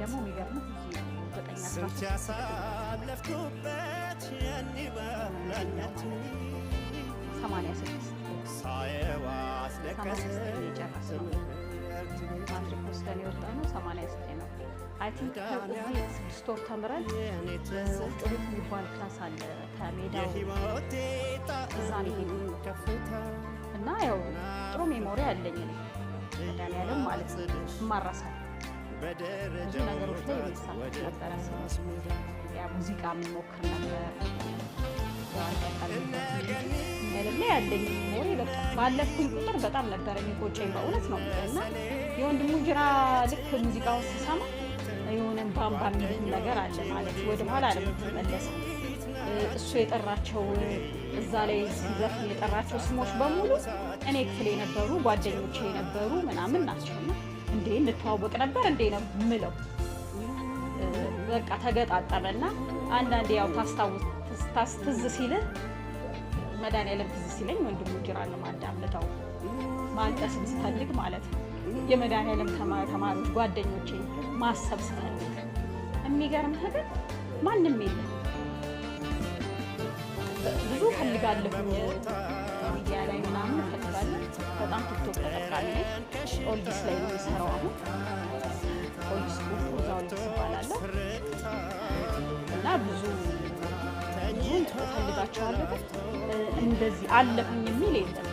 ደግሞ የሚገርምህ እዚህ 9 ያሳለፍኩበት ያኔ ባላኛት 86 የጨረስነው ማትሪክ ወስደን የወጣነው 89 ነው። አይ ቲንክ እዚህ 6 ወር ተምረን ጥሩ የሚባል ክላስ አለ ከሜዳው እዛ ነው የሄድነው እና ያው ጥሩ ሜሞሪ አለኝ እኔ መድኃኒዓለም ማለት ነው የማረሳው ብዙ ነገሮች ላይ የሚሳተፍ ነበረ። ያ ሙዚቃ የምንሞክር ነበር ለምን ያለኝ ሜሞሪ በቃ ባለፍኩኝ ቁጥር በጣም ነበር የሚቆጨኝ በእውነት ነው። እና የወንድሙ ጅራ ልክ ሙዚቃውን ስሰማ የሆነ ባምባ የሚል ነገር አለ ማለት ወደ ኋላ ለምትመለሰው እሱ የጠራቸው እዛ ላይ ሲዘፍን የጠራቸው ስሞች በሙሉ እኔ ክፍል የነበሩ ጓደኞቼ የነበሩ ምናምን ናቸው። እንዴ እንተዋወቅ ነበር እንዴ ነው የምለው። በቃ ተገጣጠመና አንዳንዴ ያው ትዝ ሲልህ መድኃኒዓለም ትዝ ሲለኝ ወንድሙ ጅራን ነው ማዳምጠው ማልቀስ ስፈልግ ማለት ነው። የመድኃኒዓለም ተማሪዎች ጓደኞቼ ማሰብ ስፈልግ የሚገርምህ ግን ማንም የለም። ብዙ ፈልጋለሁኝ ሚዲያ ላይ ምናምን ፈልጋለሁ። በጣም ቲክቶክ ተጠቃሚ ነኝ። ኦልዲስ ላይ ነው የምሰራው አሁን ኦልዲስ ዛውልስ ይባላለሁ እና ብዙ ፈልጋቸዋለሁ። እንደዚህ አለሁኝ የሚል የለም።